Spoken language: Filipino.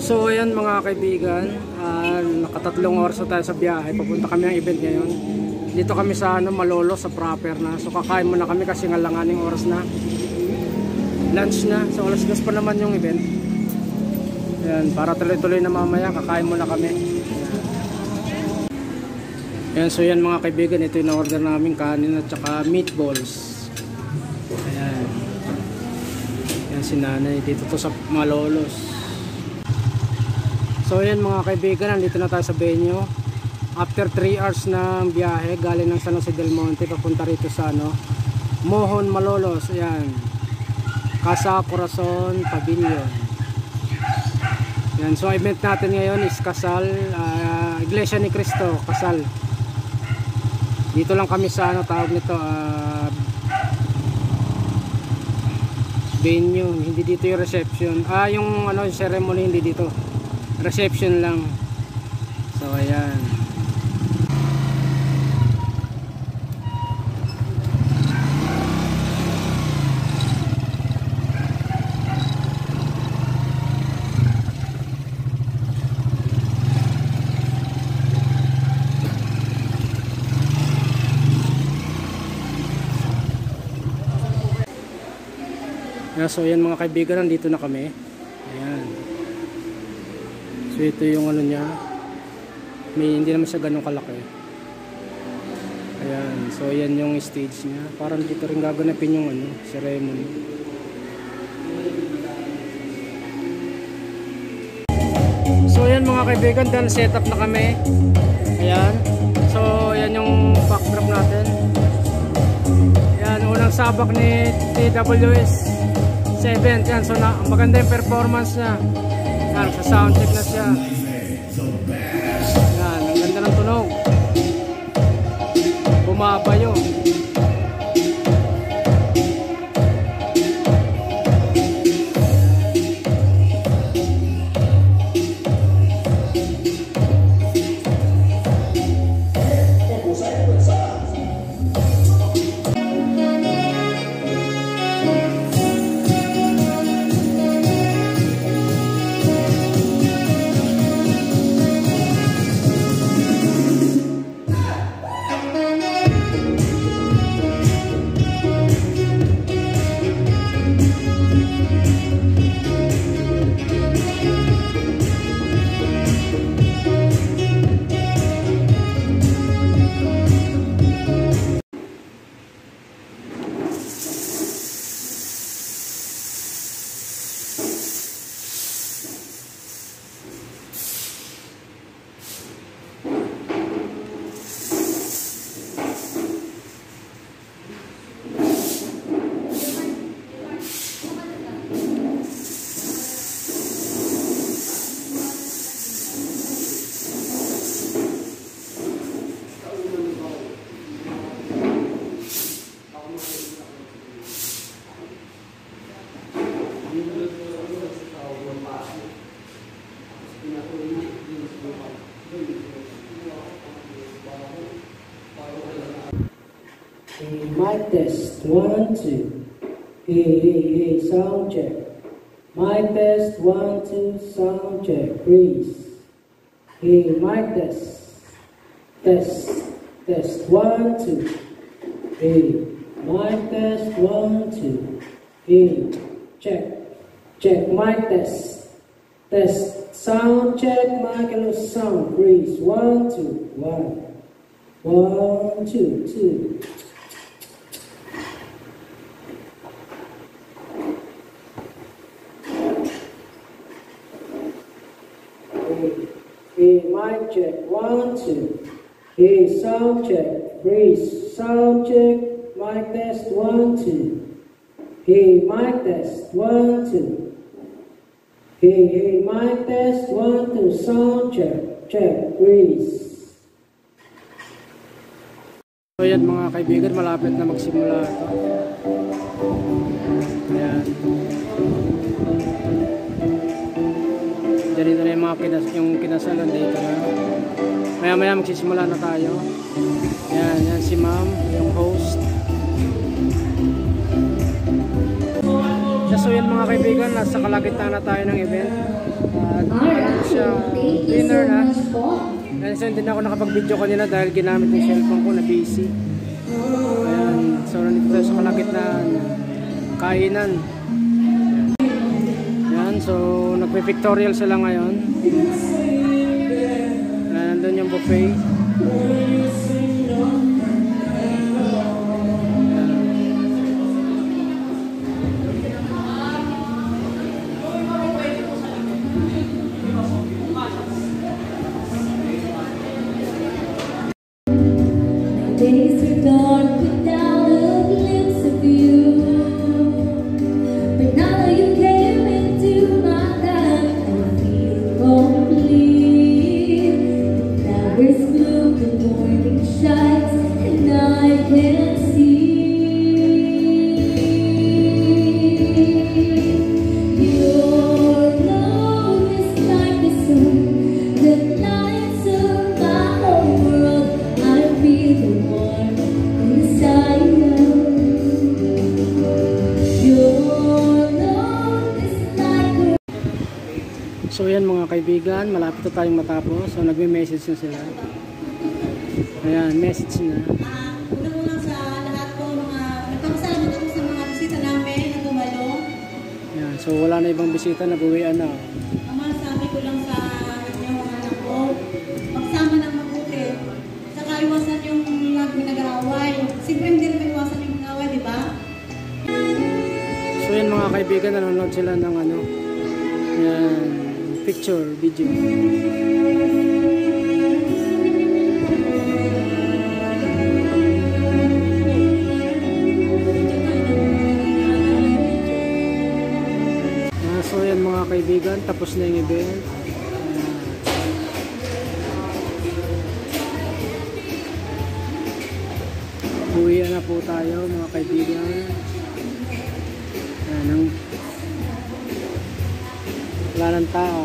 So ayan mga kaibigan, nakatatlong oras na tayo sa biyahe. Papunta kami ng event ngayon. Dito kami sa Malolos, sa proper na. So kakain muna kami kasi nga langaning oras na. Lunch na. So alas 2 pa naman yung event. Ayan, para tuloy-tuloy na mamaya, kakain muna kami. Ayan, so yan mga kaibigan, ito yung na-order namin kanin at saka meatballs. Ayan. Ayan si nanay, dito to sa Malolos. So yan mga kaibigan, nandito na tayo sa venue. After 3 hours ng biyahe, galing ng San Jose del Monte, papunta rito sa Mohon, Malolos. Ayan, Casa Corazon Pavilion. Yan, so event natin ngayon is kasal, Iglesia ni Cristo, kasal. Dito lang kami sa tawag nito, venue, hindi dito yung reception. Yung yung ceremony hindi dito. Reception lang. So ayan. So ayan mga kaibigan, nandito na kami. Ayan. So ito yung niya. Hindi naman siya ganun kalaki. Ayan. So ayan yung stage niya. Parang dito rin gaganapin yung ceremony. So ayan mga kaibigan, done set up na kami. Ayan. So ayan yung backdrop natin. Ayan, unang sabak ni TWS 7. Yan, so maganda yung performance niya. Yan, sa soundcheck na siya. Yan, ang ganda ng tunog. Bumabayo. Mic test 1 2. Hey, sound check. Mic test 1 2, sound check, please. Hey, mic test. Test 1 2. Hey, mic test 1 2. Hey, check, mic test. Sound check, mic and sound, please. 1 2 1. 1 2 2. Hey, mic check, 1 2. Hey, sound check, please. Sound check, mic test 1 2. Hey, mic test 1 2. Hey, mic test 1 2. Sound check, please. So yan mga kaibigan, malapit na magsimula ito. Ayan. Dito na yung mga kinasalan dito na. Maya magsisimula na tayo. Yan si ma'am, yung host. So yan mga kaibigan, nasa kalagitnaan na tayo ng event. At ano siya, dinner na. Kasi hindi na ako nakapag-video kanina dahil ginamit yung cellphone ko na busy. Ayan, so nandito tayo sa kalagitnaan kainan. Ayan, so nagpe-pictorial sila ngayon. Ayan, nandun yung buffet. Days are dark without a glimpse of you, but now that you came into my life, I feel complete. The flowers bloom, the morning shines, and I can see your love is like the sun that lights up my whole world. I feel the warmth inside you. Your love is like a So yan mga kaibigan, malapit na tayong matapos. So nagme-message na sila. Ayan, message na. Una-una sa lahat po mga nagpapasalamat ako sa mga bisita namin na dumalo. Ayan, so wala na ibang bisita, nag-uwian na. Ang masasabi ko lang sa inyo mga anak ko, magsama ng mabuti. Saka iwasan yung lagi nag-aaway. Siyempre hindi naman iwasan yung nag-aaway, di ba? So yan mga kaibigan, nanonood sila ng ano, yan, picture, video. So yan mga kaibigan, tapos na yung event. Uwian na po tayo mga kaibigan. Ayan, wala ng tao.